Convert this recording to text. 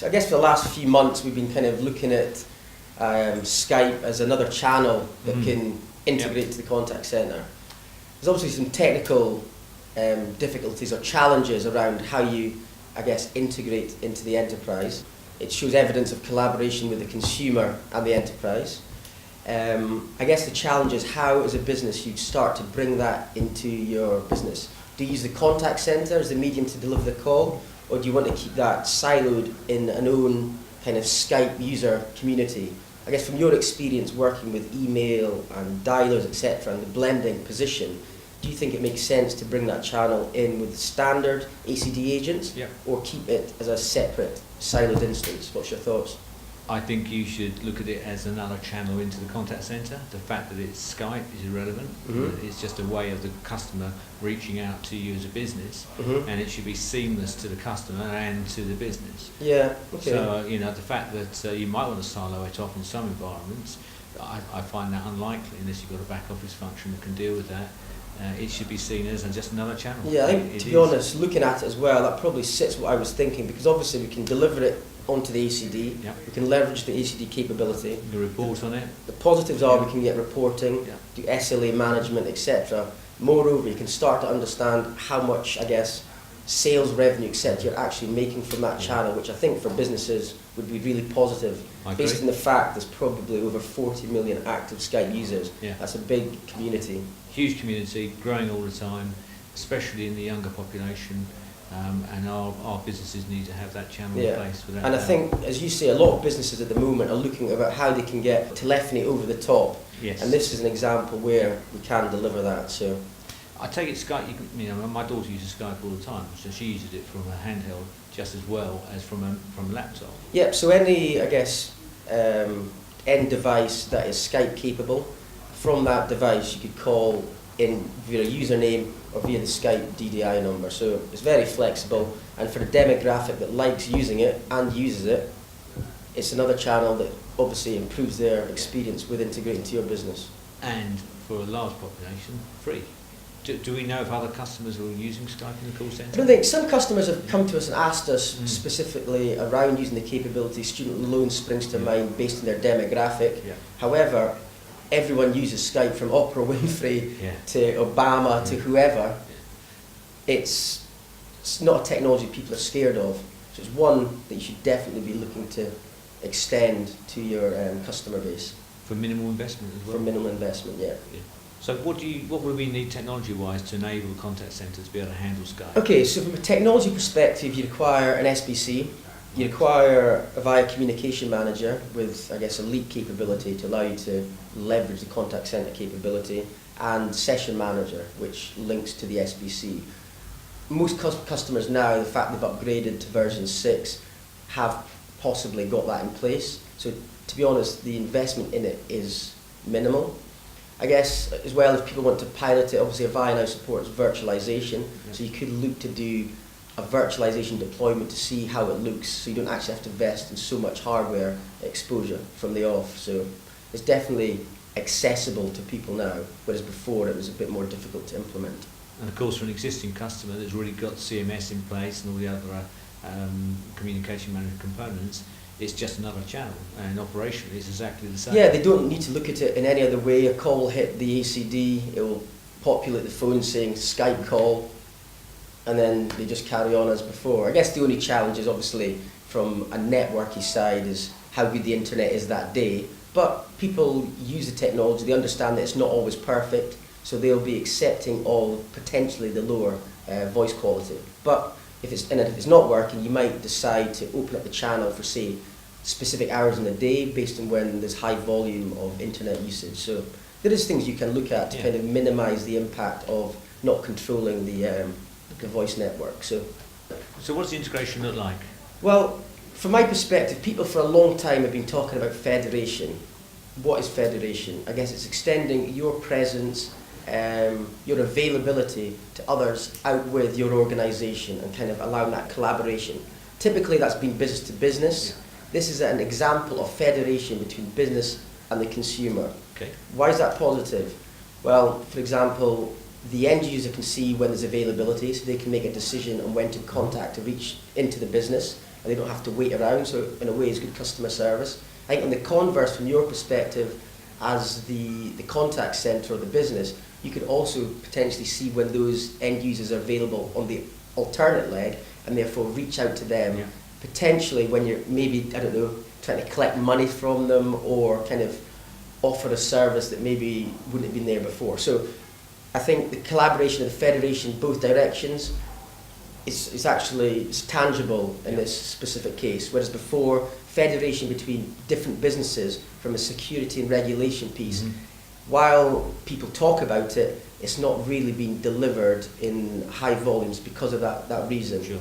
I guess for the last few months we've been kind of looking at Skype as another channel that can integrate to the contact centre. There's obviously some technical difficulties or challenges around how you, I guess, integrate into the enterprise. It shows evidence of collaboration with the consumer and the enterprise. I guess the challenge is how, as a business, you start to bring that into your business. Do you use the contact centre as the medium to deliver the call, or do you want to keep that siloed in an own kind of Skype user community? I guess from your experience working with email and dialers, etc., and the blending position, do you think it makes sense to bring that channel in with standard ACD agents, or keep it as a separate siloed instance? What's your thoughts? I think you should look at it as another channel into the contact centre. The fact that it's Skype is irrelevant. It's just a way of the customer reaching out to you as a business, and it should be seamless to the customer and to the business. Yeah, okay. So, the fact that you might want to silo it off in some environments, I find that unlikely unless you've got a back office function that can deal with that. It should be seen as just another channel. Yeah, I think, to be honest, looking at it as well, that probably sits what I was thinking, because obviously we can deliver it onto the ACD, we can leverage the ACD capability. You report on it. The positives are we can get reporting, do SLA management, etc. Moreover, you can start to understand how much, I guess, sales revenue, etc., you're actually making from that channel, which I think for businesses would be really positive, based on the fact there's probably over 40 million active Skype users. That's a big community. Huge community, growing all the time, especially in the younger population. And our businesses need to have that channel in place for that. And I think, as you say, a lot of businesses at the moment are looking about how they can get telephony over the top. And this is an example where we can deliver that. So, I take it Skype. My daughter uses Skype all the time, so she uses it from a handheld just as well as from a laptop. So any, I guess, end device that is Skype capable, from that device you could call in via a username or via the Skype DDI number. So it's very flexible, and for the demographic that likes using it and uses it, it's another channel that obviously improves their experience with integrating to your business. And for a large population, free. Do we know if other customers are using Skype in the call centre? I don't think. Some customers have come to us and asked us specifically around using the capability. Student loans springs to mind based on their demographic. However, everyone uses Skype, from Oprah Winfrey to Obama to whoever. It's not a technology people are scared of. So it's one that you should definitely be looking to extend to your customer base. For minimal investment as well? For minimal investment, So what would we need technology-wise to enable the contact centre to be able to handle Skype? Okay, so from a technology perspective, you require an SBC. You require a via communication manager with, I guess, a leak capability to allow you to leverage the contact centre capability, and session manager, which links to the SBC. Most customers now, the fact they've upgraded to version 6, have possibly got that in place. So to be honest, the investment in it is minimal. I guess as well, if people want to pilot it, obviously Avaya now supports virtualization, so you could look to do a virtualization deployment to see how it looks, so you don't actually have to invest in so much hardware exposure from the off. So it's definitely accessible to people now, whereas before it was a bit more difficult to implement. And of course, for an existing customer that's already got CMS in place and all the other communication management components, it's just another channel, and operationally it's exactly the same. They don't need to look at it in any other way. A call will hit the ACD, it will populate the phone saying Skype call, and then they just carry on as before. I guess the only challenge is obviously from a networky side is how good the internet is that day, but people use the technology, they understand that it's not always perfect, so they'll be accepting of potentially the lower voice quality. But if it's not working, you might decide to open up the channel for, say, specific hours in the day based on when there's high volume of internet usage. So there is things you can look at to kind of minimise the impact of not controlling the voice network. So what does the integration look like? Well, from my perspective, people for a long time have been talking about federation. What is federation? I guess it's extending your presence, your availability to others out with your organisation and kind of allowing that collaboration. Typically that's been business to business. This is an example of federation between business and the consumer. Why is that positive? Well, for example, the end user can see when there's availability, so they can make a decision on when to contact to reach into the business. and they don't have to wait around, so in a way it's good customer service. I think on the converse, from your perspective, as the contact centre or the business, you could also potentially see when those end users are available on the alternate leg, and therefore reach out to them, potentially when you're maybe, I don't know, trying to collect money from them, or kind of offer a service that maybe wouldn't have been there before. So I think the collaboration and federation in both directions is actually it's tangible in this specific case, whereas before, federation between different businesses from a security and regulation piece, while people talk about it, it's not really being delivered in high volumes because of that reason. Sure.